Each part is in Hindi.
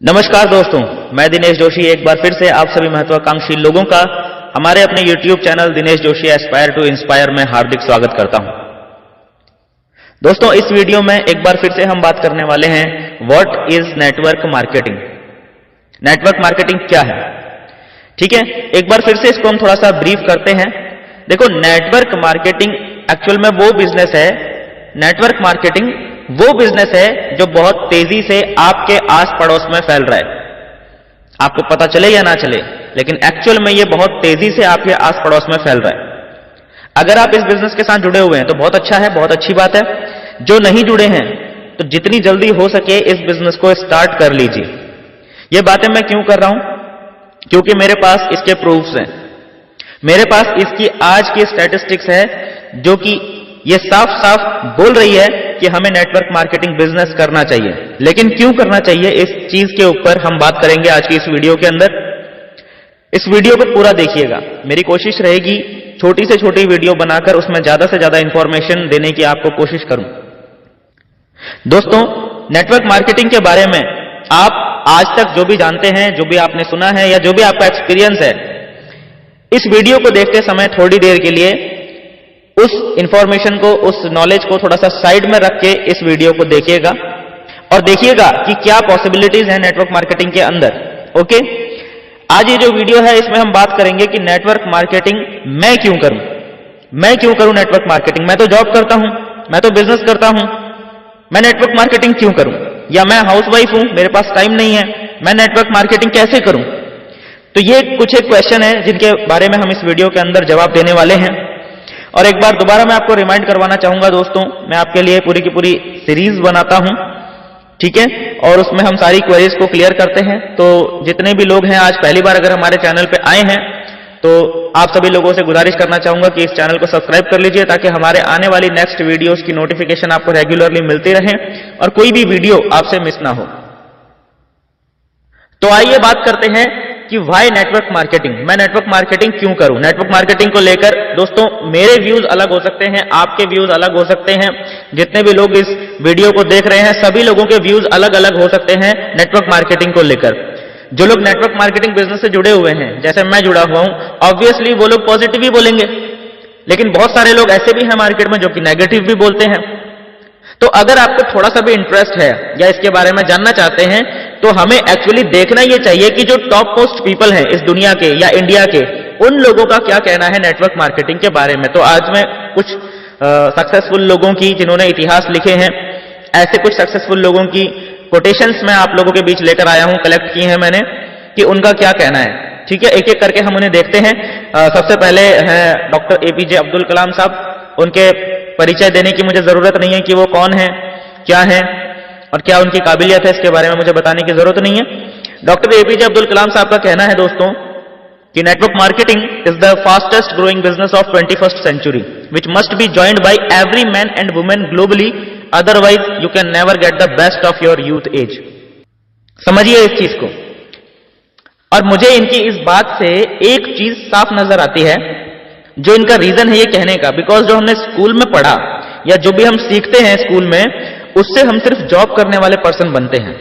नमस्कार दोस्तों, मैं दिनेश जोशी एक बार फिर से आप सभी महत्वाकांक्षी लोगों का हमारे अपने YouTube channel Dinesh Joshi aspire to inspire में हार्दिक स्वागत करता हूं। दोस्तों, इस वीडियो में एक बार फिर से हम बात करने वाले हैं what is network marketing. Network marketing क्या है? ठीक है, एक बार फिर से इसको हम थोड़ा सा ब्रीफ करते हैं। देखो, नेटवर्क मार्केटिंग एक्चुअल में वो बिजनेस है, नेटवर्क मार्केटिंग वो बिजनेस है जो बहुत तेजी से आपके आस पड़ोस में फैल रहा है। आपको पता चले या ना चले, लेकिन एक्चुअल में ये बहुत तेजी से आपके आस पड़ोस में फैल रहा है। अगर आप इस बिजनेस के साथ जुड़े हुए हैं तो बहुत अच्छा है, बहुत अच्छी बात है। जो नहीं जुड़े हैं तो जितनी जल्दी हो सके इस बिजनेस को स्टार्ट कर लीजिए। ये बातें मैं क्यों कर रहा हूं? क्योंकि मेरे पास इसके प्रूफ्स हैं। मेरे पास इसकी आज की स्टैटिस्टिक्स है जो कि ये साफ साफ बोल रही है कि हमें नेटवर्क मार्केटिंग बिजनेस करना चाहिए। लेकिन क्यों करना चाहिए, इस चीज के ऊपर हम बात करेंगे आज की इस वीडियो के अंदर। इस वीडियो को पूरा देखिएगा। मेरी कोशिश रहेगी छोटी से छोटी वीडियो बनाकर उसमें ज्यादा से ज्यादा इंफॉर्मेशन देने की आपको कोशिश करूं। दोस्तों, नेटवर्क मार्केटिंग के बारे में आप आज तक जो भी जानते हैं, जो भी आपने सुना है या जो भी आपका एक्सपीरियंस है, इस वीडियो को देखते समय थोड़ी देर के लिए उस इंफॉर्मेशन को, उस नॉलेज को थोड़ा सा साइड में रख के इस वीडियो को देखिएगा और देखिएगा कि क्या पॉसिबिलिटीज हैं नेटवर्क मार्केटिंग के अंदर। ओके, आज ये जो वीडियो है इसमें हम बात करेंगे कि नेटवर्क मार्केटिंग मैं क्यों करूं। मैं क्यों करूं नेटवर्क मार्केटिंग? मैं तो जॉब करता हूं, मैं तो बिजनेस करता हूं, मैं नेटवर्क मार्केटिंग क्यों करूं? या मैं हाउसवाइफ हूं, मेरे पास टाइम नहीं है, मैं नेटवर्क मार्केटिंग कैसे करूं? तो ये कुछ एक क्वेश्चन है जिनके बारे में हम इस वीडियो के अंदर जवाब देने वाले हैं। और एक बार दोबारा मैं आपको रिमाइंड करवाना चाहूंगा दोस्तों, मैं आपके लिए पूरी की पूरी सीरीज बनाता हूं, ठीक है, और उसमें हम सारी क्वेरीज को क्लियर करते हैं। तो जितने भी लोग हैं आज पहली बार अगर हमारे चैनल पे आए हैं तो आप सभी लोगों से गुजारिश करना चाहूंगा कि इस चैनल को सब्सक्राइब कर लीजिए ताकि हमारे आने वाली नेक्स्ट वीडियोस की नोटिफिकेशन आपको रेगुलरली मिलती रहे और कोई भी वीडियो आपसे मिस ना हो। तो आइए बात करते हैं कि व्हाई नेटवर्क मार्केटिंग। मैं नेटवर्क मार्केटिंग क्यों करूं? नेटवर्क मार्केटिंग को लेकर दोस्तों मेरे व्यूज अलग हो सकते हैं, आपके व्यूज अलग हो सकते हैं। जितने भी लोग इस वीडियो को देख रहे हैं सभी लोगों के व्यूज अलग अलग हो सकते हैं नेटवर्क मार्केटिंग को लेकर। जो लोग नेटवर्क मार्केटिंग बिजनेस से जुड़े हुए हैं, जैसे मैं जुड़ा हुआ हूं, ऑब्वियसली वो लोग पॉजिटिव ही बोलेंगे, लेकिन बहुत सारे लोग ऐसे भी हैं मार्केट में जो कि नेगेटिव भी बोलते हैं। तो अगर आपको थोड़ा सा भी इंटरेस्ट है या इसके बारे में जानना चाहते हैं तो हमें एक्चुअली देखना यह चाहिए कि जो टॉप मोस्ट पीपल हैं इस दुनिया के या इंडिया के, उन लोगों का क्या कहना है नेटवर्क मार्केटिंग के बारे में। तो आज मैं कुछ सक्सेसफुल लोगों की, जिन्होंने इतिहास लिखे हैं, ऐसे कुछ सक्सेसफुल लोगों की कोटेशंस मैं आप लोगों के बीच लेकर आया हूं, कलेक्ट की है मैंने, कि उनका क्या कहना है। ठीक है, एक एक करके हम उन्हें देखते हैं। सबसे पहले हैं डॉक्टर एपीजे अब्दुल कलाम साहब। उनके परिचय देने की मुझे जरूरत नहीं है कि वो कौन है, क्या है और क्या उनकी काबिलियत है, इसके बारे में मुझे बताने की जरूरत नहीं है। डॉक्टर एपीजे अब्दुल कलाम साहब का कहना है दोस्तों कि network marketing is the fastest growing business of 21st century which must be joined by every man and women globally, otherwise you can never get the best of your youth age. समझिए इस चीज को। और मुझे इनकी इस बात से एक चीज साफ नजर आती है, जो इनका रीजन है ये कहने का, बिकॉज जो हमने स्कूल में पढ़ा या जो भी हम सीखते हैं स्कूल में, उससे हम सिर्फ जॉब करने वाले पर्सन बनते हैं।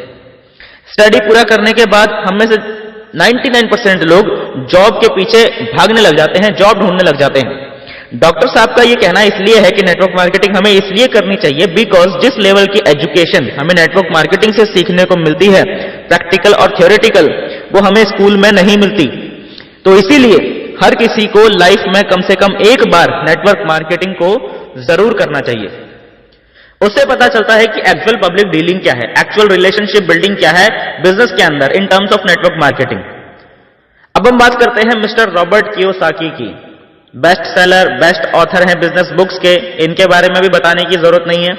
स्टडी पूरा करने के बाद हम में से 99% लोग जॉब के पीछे भागने लग जाते हैं, जॉब ढूंढने लग जाते हैं। डॉक्टर साहब का ये कहना इसलिए है कि नेटवर्क मार्केटिंग हमें इसलिए करनी चाहिए बिकॉज जिस लेवल की एजुकेशन हमें नेटवर्क मार्केटिंग से सीखने को मिलती है, प्रैक्टिकल और थ्योरेटिकल, वो हमें स्कूल में नहीं मिलती। तो इसीलिए हर किसी को लाइफ में कम से कम एक बार नेटवर्क मार्केटिंग को जरूर करना चाहिए। उससे पता चलता है कि एक्चुअल पब्लिक डीलिंग क्या है, एक्चुअल रिलेशनशिप बिल्डिंग क्या है बिजनेस के अंदर in terms of network marketing. अब हम बात करते हैं मिस्टर रॉबर्ट कियोसाकी की। बेस्ट सेलर, बेस्ट ऑथर हैं बिजनेस बुक्स के, इनके बारे में भी बताने की जरूरत नहीं है।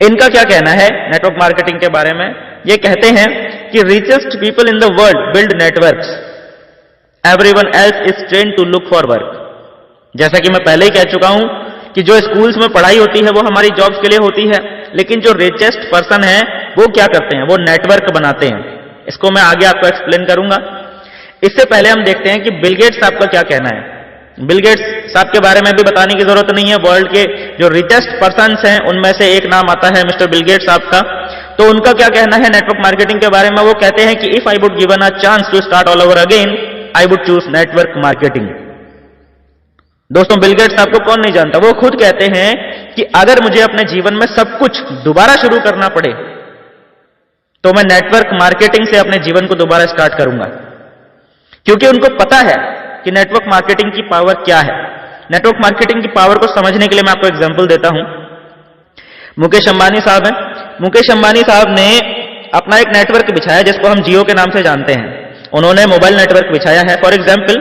इनका क्या कहना है नेटवर्क मार्केटिंग के बारे में? ये कहते हैं कि richest people in the world build networks, everyone else is trained to look for work. जैसा कि मैं पहले ही कह चुका हूं कि जो स्कूल्स में पढ़ाई होती है वो हमारी जॉब्स के लिए होती है, लेकिन जो रिचेस्ट पर्सन है वो क्या करते हैं, वो नेटवर्क बनाते हैं। इसको मैं आगे आपको एक्सप्लेन करूंगा। इससे पहले हम देखते हैं कि बिल गेट्स साहब का क्या कहना है। बिल गेट्स साहब के बारे में भी बताने की जरूरत नहीं है। वर्ल्ड के जो रिचेस्ट पर्सन्स हैं उनमें से एक नाम आता है मिस्टर बिल गेट्स साहब का। तो उनका क्या कहना है नेटवर्क मार्केटिंग के बारे में? वो कहते हैं कि if I would given a chance to start all over again, I would choose network marketing. दोस्तों, बिल गेट्स आपको कौन नहीं जानता, वो खुद कहते हैं कि अगर मुझे अपने जीवन में सब कुछ दोबारा शुरू करना पड़े तो मैं नेटवर्क मार्केटिंग से अपने जीवन को दोबारा स्टार्ट करूंगा, क्योंकि उनको पता है कि नेटवर्क मार्केटिंग की पावर क्या है। नेटवर्क मार्केटिंग की पावर को समझने के लिए मैं आपको एग्जांपल देता हूं। मुकेश अंबानी साहब हैं। मुकेश अंबानी साहब ने अपना एक नेटवर्क बिछाया जिसको हम जियो के नाम से जानते हैं। उन्होंने मोबाइल नेटवर्क बिछाया है फॉर एग्जाम्पल।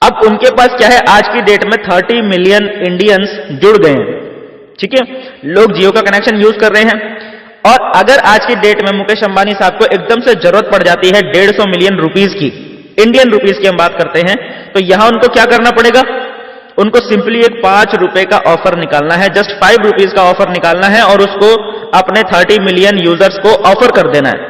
अब उनके पास क्या है, आज की डेट में 30 मिलियन इंडियंस जुड़ गए हैं, ठीक है, लोग जियो का कनेक्शन यूज कर रहे हैं। और अगर आज की डेट में मुकेश अंबानी साहब को एकदम से जरूरत पड़ जाती है 150 मिलियन रुपीस की, इंडियन रुपीस की हम बात करते हैं, तो यहां उनको क्या करना पड़ेगा? उनको सिंपली एक 5 रुपए का ऑफर निकालना है, जस्ट 5 रुपीज का ऑफर निकालना है और उसको अपने 30 मिलियन यूजर्स को ऑफर कर देना है।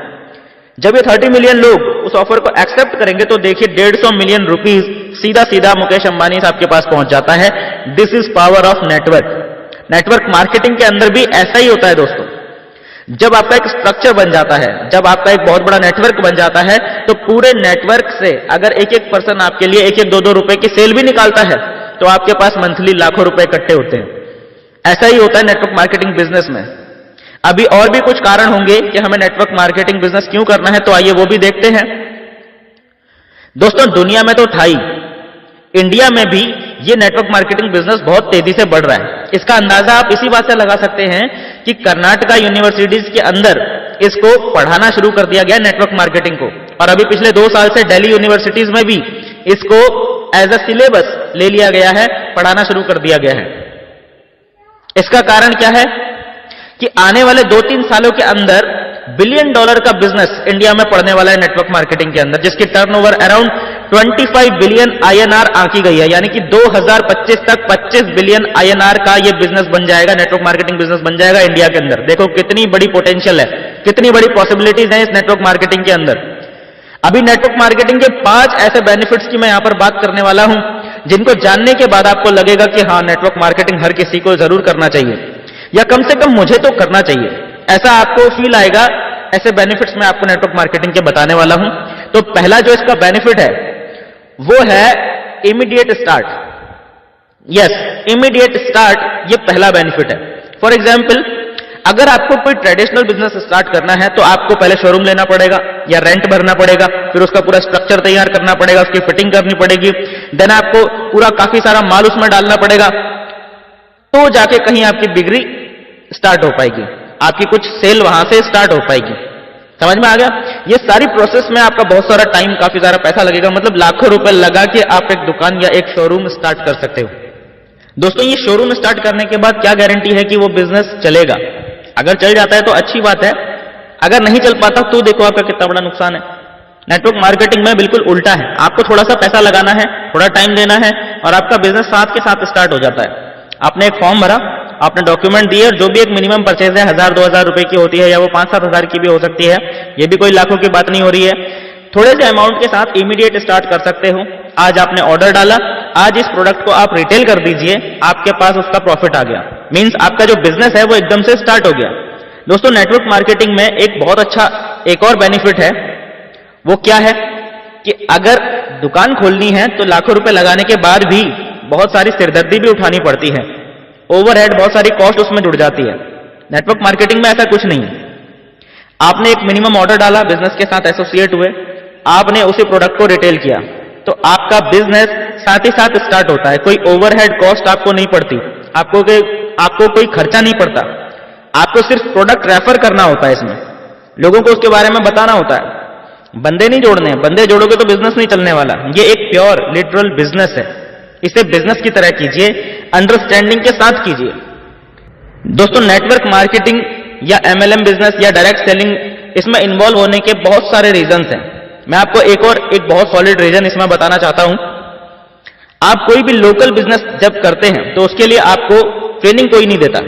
जब ये 30 मिलियन लोग उस ऑफर को एक्सेप्ट करेंगे तो देखिए 150 मिलियन रुपीस सीधा सीधा मुकेश अंबानी साहब के पास पहुंच जाता है। This is power of network. Network marketing के अंदर भी ऐसा ही होता है दोस्तों। जब आपका एक स्ट्रक्चर बन जाता है, जब आपका एक बहुत बड़ा नेटवर्क बन जाता है, तो पूरे नेटवर्क से अगर एक एक पर्सन आपके लिए 1-1, 2-2 रुपए की सेल भी निकालता है तो आपके पास मंथली लाखों रुपए इकट्ठे होते हैं। ऐसा ही होता है नेटवर्क मार्केटिंग बिजनेस में। अभी और भी कुछ कारण होंगे कि हमें नेटवर्क मार्केटिंग बिजनेस क्यों करना है, तो आइए वो भी देखते हैं। दोस्तों, दुनिया में तो था ही, इंडिया में भी ये नेटवर्क मार्केटिंग बिजनेस बहुत तेजी से बढ़ रहा है। इसका अंदाजा आप इसी बात से लगा सकते हैं कि कर्नाटका यूनिवर्सिटीज के अंदर इसको पढ़ाना शुरू कर दिया गया नेटवर्क मार्केटिंग को, और अभी पिछले 2 साल से दिल्ली यूनिवर्सिटीज में भी इसको एज अ सिलेबस ले लिया गया है, पढ़ाना शुरू कर दिया गया है। इसका कारण क्या है कि आने वाले 2-3 सालों के अंदर $1 बिलियन का बिजनेस इंडिया में पड़ने वाला है नेटवर्क मार्केटिंग के अंदर, जिसकी टर्नओवर अराउंड 25 बिलियन INR आंकी गई है। यानी कि 2025 तक 25 बिलियन INR का ये बिजनेस बन जाएगा, नेटवर्क मार्केटिंग बिजनेस बन जाएगा इंडिया के अंदर। देखो कितनी बड़ी पोटेंशियल है, कितनी बड़ी पॉसिबिलिटीज हैं इस नेटवर्क मार्केटिंग के अंदर। अभी नेटवर्क मार्केटिंग के 5 ऐसे बेनिफिट्स की मैं यहां पर बात करने वाला हूं, जिनको जानने के बाद आपको लगेगा कि हाँ, नेटवर्क मार्केटिंग हर किसी को जरूर करना चाहिए, या कम से कम मुझे तो करना चाहिए, ऐसा आपको फील आएगा। ऐसे बेनिफिट्स मैं आपको नेटवर्क मार्केटिंग के बताने वाला हूं। तो पहला जो इसका बेनिफिट है वो है immediate start. Yes, immediate start ये पहला बेनिफिट है। फॉर एग्जाम्पल, अगर आपको कोई ट्रेडिशनल बिजनेस स्टार्ट करना है तो आपको पहले शोरूम लेना पड़ेगा या रेंट भरना पड़ेगा, फिर उसका पूरा स्ट्रक्चर तैयार करना पड़ेगा, उसकी फिटिंग करनी पड़ेगी, देन आपको पूरा काफी सारा माल उसमें डालना पड़ेगा, तो जाके कहीं आपकी बिक्री स्टार्ट हो पाएगी, आपकी कुछ सेल वहां से स्टार्ट हो पाएगी। समझ में आ गया? ये सारी प्रोसेस में आपका बहुत सारा टाइम, काफी सारा पैसा लगेगा, मतलब लाखों रुपए लगा के आप एक दुकान या एक शोरूम स्टार्ट कर सकते हो। दोस्तों, ये शोरूम स्टार्ट करने के बाद क्या गारंटी है कि वो बिजनेस चलेगा? अगर चल जाता है तो अच्छी बात है, अगर नहीं चल पाता तो देखो आपका कितना बड़ा नुकसान है। नेटवर्क मार्केटिंग में बिल्कुल उल्टा है, आपको थोड़ा सा पैसा लगाना है, थोड़ा टाइम देना है और आपका बिजनेस साथ के साथ स्टार्ट हो जाता है। आपने एक फॉर्म भरा, आपने डॉक्यूमेंट दिए, और जो भी एक मिनिमम परचेज है 1000-2000 रुपए की होती है, या वो 5-7 हजार की भी हो सकती है, ये भी कोई लाखों की बात नहीं हो रही है। थोड़े से अमाउंट के साथ इमीडिएट स्टार्ट कर सकते हो। आज आपने ऑर्डर डाला, आज इस प्रोडक्ट को आप रिटेल कर दीजिए, आपके पास उसका प्रॉफिट आ गया, मींस आपका जो बिजनेस है वो एकदम से स्टार्ट हो गया। दोस्तों, नेटवर्क मार्केटिंग में एक बहुत अच्छा एक और बेनिफिट है। वो क्या है कि अगर दुकान खोलनी है तो लाखों रुपए लगाने के बाद भी बहुत सारी सिरदर्दी भी उठानी पड़ती है, ओवरहेड, बहुत सारी कॉस्ट उसमें जुड़ जाती है। नेटवर्क मार्केटिंग में ऐसा कुछ नहीं है। आपने एक मिनिमम ऑर्डर डाला, बिजनेस के साथ एसोसिएट हुए, आपने उसी प्रोडक्ट को रिटेल किया, तो आपका बिजनेस साथ ही साथ स्टार्ट होता है। कोई ओवरहेड कॉस्ट आपको नहीं पड़ती, आपको कोई खर्चा नहीं पड़ता, आपको सिर्फ प्रोडक्ट रेफर करना होता है। इसमें लोगों को उसके बारे में बताना होता है, बंदे नहीं जोड़ने, बंदे जोड़ोगे तो बिजनेस नहीं चलने वाला। ये एक प्योर लिटरल बिजनेस है, इसे बिजनेस की तरह कीजिए, अंडरस्टैंडिंग के साथ कीजिए। दोस्तों, नेटवर्क मार्केटिंग या MLM बिजनेस या डायरेक्ट सेलिंग, इसमें इन्वॉल्व होने के बहुत सारे रीजंस हैं। मैं आपको एक बहुत सॉलिड रीजन इसमें बताना चाहता हूं। आप कोई भी लोकल बिजनेस जब करते हैं तो उसके लिए आपको ट्रेनिंग कोई नहीं देता।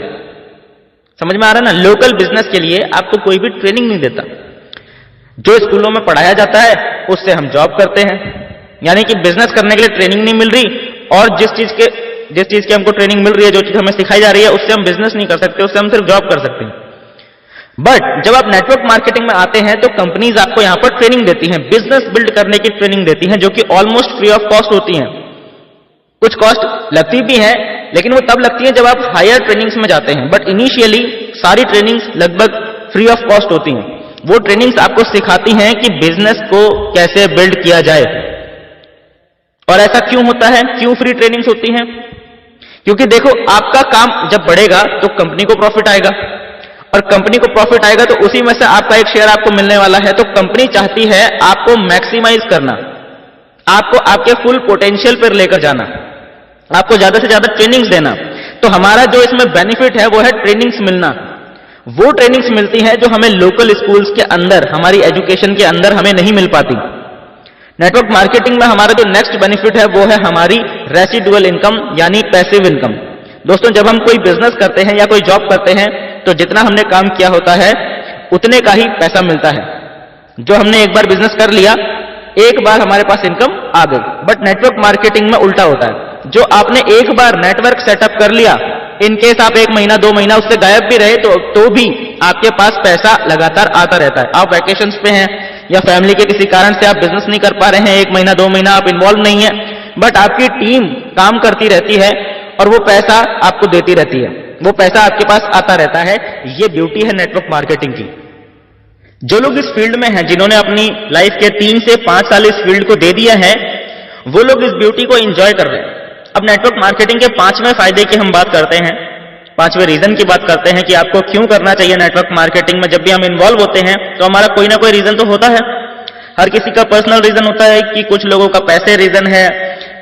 समझ में आ रहा है ना? लोकल बिजनेस के लिए आपको कोई भी ट्रेनिंग नहीं देता। जो स्कूलों में पढ़ाया जाता है उससे हम जॉब करते हैं, यानी कि बिजनेस करने के लिए ट्रेनिंग नहीं मिल रही, और जिस चीज की हमको ट्रेनिंग मिल रही है, जो चीज हमें सिखाई जा रही है, उससे हम बिजनेस नहीं कर सकते, उससे हम सिर्फ जॉब कर सकते हैं। बट जब आप नेटवर्क मार्केटिंग में आते हैं तो कंपनीज आपको यहां पर ट्रेनिंग देती हैं, बिजनेस बिल्ड करने की ट्रेनिंग देती हैं, जो कि ऑलमोस्ट फ्री ऑफ कॉस्ट होती हैं। कुछ कॉस्ट लगती भी है, लेकिन वो तब लगती है जब आप हायर ट्रेनिंग्स में जाते हैं, बट इनिशियली सारी ट्रेनिंग्स लगभग फ्री ऑफ कॉस्ट होती हैं। वो ट्रेनिंग्स आपको सिखाती हैं कि बिजनेस को कैसे बिल्ड किया जाए। और ऐसा क्यों होता है, क्यों फ्री ट्रेनिंग्स होती हैं? क्योंकि देखो, आपका काम जब बढ़ेगा तो कंपनी को प्रॉफिट आएगा, और कंपनी को प्रॉफिट आएगा तो उसी में से आपका एक शेयर आपको मिलने वाला है। तो कंपनी चाहती है आपको मैक्सिमाइज करना, आपको आपके फुल पोटेंशियल पर लेकर जाना, आपको ज्यादा से ज्यादा ट्रेनिंग्स देना। तो हमारा जो इसमें बेनिफिट है वो है ट्रेनिंग्स मिलना। वो ट्रेनिंग्स मिलती है जो हमें लोकल स्कूल्स के अंदर, हमारी एजुकेशन के अंदर हमें नहीं मिल पाती। नेटवर्क मार्केटिंग में हमारा जो नेक्स्ट बेनिफिट है वो है हमारी रेसिडुअल इनकम, यानी पैसिव इनकम। दोस्तों, जब हम कोई बिजनेस करते हैं या कोई जॉब करते हैं तो जितना हमने काम किया होता है उतने का ही पैसा मिलता है। जो हमने एक बार बिजनेस कर लिया, एक बार हमारे पास इनकम आ गई। बट नेटवर्क मार्केटिंग में उल्टा होता है। जो आपने एक बार नेटवर्क सेटअप कर लिया, इनकेस आप 1 महीना 2 महीना उससे गायब भी रहे तो भी आपके पास पैसा लगातार आता रहता है। आप वैकेशंस पे हैं या फैमिली के किसी कारण से आप बिजनेस नहीं कर पा रहे हैं, 1 महीना 2 महीना आप इन्वॉल्व नहीं है, बट आपकी टीम काम करती रहती है और वो पैसा आपको देती रहती है, वो पैसा आपके पास आता रहता है। ये ब्यूटी है नेटवर्क मार्केटिंग की। जो लोग इस फील्ड में हैं, जिन्होंने अपनी लाइफ के 3 से 5 साल इस फील्ड को दे दिया है, वो लोग इस ब्यूटी को एंजॉय कर रहे हैं। अब नेटवर्क मार्केटिंग के 5वें फायदे की हम बात करते हैं, 5वें रीजन की बात करते हैं कि आपको क्यों करना चाहिए नेटवर्क मार्केटिंग में। जब भी हम इन्वॉल्व होते हैं तो हमारा कोई ना कोई रीजन तो होता है। हर किसी का पर्सनल रीजन होता है कि कुछ लोगों का पैसे रीजन है,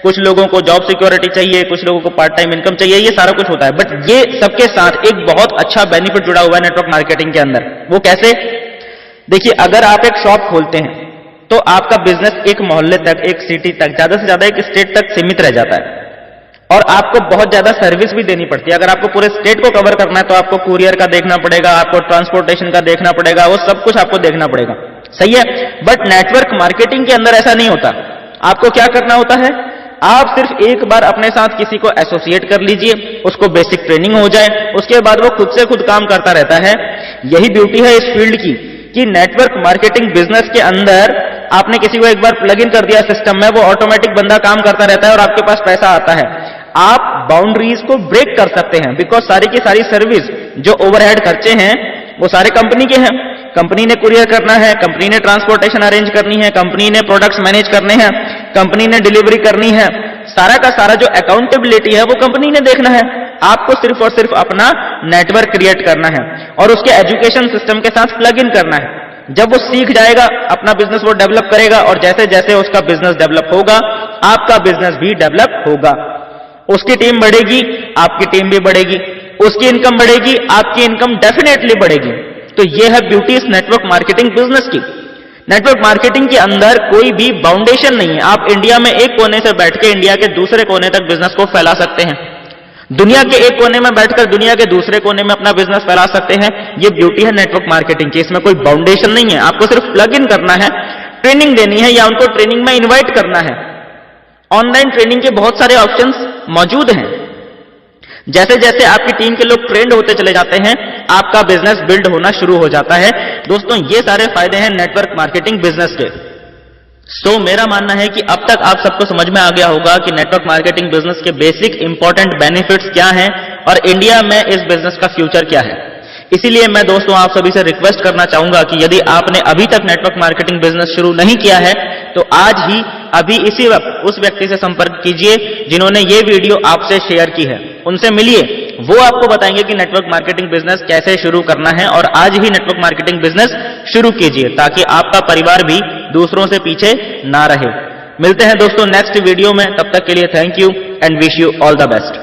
कुछ लोगों को जॉब सिक्योरिटी चाहिए, कुछ लोगों को पार्ट टाइम इनकम चाहिए, ये सारा कुछ होता है। बट ये सबके साथ एक बहुत अच्छा बेनिफिट जुड़ा हुआ है नेटवर्क मार्केटिंग के अंदर। वो कैसे? देखिए, अगर आप एक शॉप खोलते हैं तो आपका बिजनेस एक मोहल्ले तक, एक सिटी तक, ज्यादा से ज्यादा एक स्टेट तक सीमित रह जाता है, और आपको बहुत ज्यादा सर्विस भी देनी पड़ती है। अगर आपको पूरे स्टेट को कवर करना है तो आपको कुरियर का देखना पड़ेगा, आपको ट्रांसपोर्टेशन का देखना पड़ेगा, वो सब कुछ आपको देखना पड़ेगा, सही है। बट नेटवर्क मार्केटिंग के अंदर ऐसा नहीं होता। आपको क्या करना होता है, आप सिर्फ एक बार अपने साथ किसी को एसोसिएट कर लीजिए, उसको बेसिक ट्रेनिंग हो जाए, उसके बाद वो खुद से खुद काम करता रहता है। यही ब्यूटी है इस फील्ड की कि नेटवर्क मार्केटिंग बिजनेस के अंदर आपने किसी को एक बार प्लग इन कर दिया सिस्टम में, वो ऑटोमेटिक बंदा काम करता रहता है और आपके पास पैसा आता है। आप बाउंड्रीज को ब्रेक कर सकते हैं, बिकॉज सारी की सारी सर्विस, जो ओवरहेड खर्चे हैं, वो सारे कंपनी के हैं। कंपनी ने कुरियर करना है, कंपनी ने ट्रांसपोर्टेशन अरेंज करनी है, कंपनी ने प्रोडक्ट्स मैनेज करने हैं, कंपनी ने डिलीवरी करनी है, सारा का सारा जो अकाउंटेबिलिटी है वो कंपनी ने देखना है। आपको सिर्फ और सिर्फ अपना नेटवर्क क्रिएट करना है और उसके एजुकेशन सिस्टम के साथ प्लग इन करना है। जब वो सीख जाएगा, अपना बिजनेस वो डेवलप करेगा, और जैसे जैसे उसका बिजनेस डेवलप होगा, आपका बिजनेस भी डेवलप होगा। उसकी टीम बढ़ेगी, आपकी टीम भी बढ़ेगी, उसकी इनकम बढ़ेगी, आपकी इनकम डेफिनेटली बढ़ेगी। तो यह है ब्यूटी इस नेटवर्क मार्केटिंग बिजनेस की। नेटवर्क मार्केटिंग के अंदर कोई भी बाउंडेशन नहीं है। आप इंडिया में एक कोने से बैठ के इंडिया के दूसरे कोने तक बिजनेस को फैला सकते हैं, दुनिया के एक कोने में बैठकर दुनिया के दूसरे कोने में अपना बिजनेस फैला सकते हैं। ये ब्यूटी है नेटवर्क मार्केटिंग की। इसमें कोई बाउंडेशन नहीं है, आपको सिर्फ प्लग इन करना है, ट्रेनिंग देनी है या उनको ट्रेनिंग में इन्वाइट करना है। ऑनलाइन ट्रेनिंग के बहुत सारे ऑप्शंस मौजूद हैं। जैसे जैसे आपकी टीम के लोग ट्रेंड होते चले जाते हैं, आपका बिजनेस बिल्ड होना शुरू हो जाता है। दोस्तों, ये सारे फायदे हैं नेटवर्क मार्केटिंग बिजनेस के। मेरा मानना है कि अब तक आप सबको समझ में आ गया होगा कि नेटवर्क मार्केटिंग बिजनेस के बेसिक इंपॉर्टेंट बेनिफिट्स क्या हैं और इंडिया में इस बिजनेस का फ्यूचर क्या है। इसीलिए मैं दोस्तों आप सभी से रिक्वेस्ट करना चाहूंगा कि यदि आपने अभी तक नेटवर्क मार्केटिंग बिजनेस शुरू नहीं किया है तो आज ही अभी इसी वक्त उस व्यक्ति से संपर्क कीजिए जिन्होंने ये वीडियो आपसे शेयर की है, उनसे मिलिए। वो आपको बताएंगे कि नेटवर्क मार्केटिंग बिजनेस कैसे शुरू करना है, और आज ही नेटवर्क मार्केटिंग बिजनेस शुरू कीजिए ताकि आपका परिवार भी दूसरों से पीछे ना रहे। मिलते हैं दोस्तों नेक्स्ट वीडियो में, तब तक के लिए thank you and wish you all the best.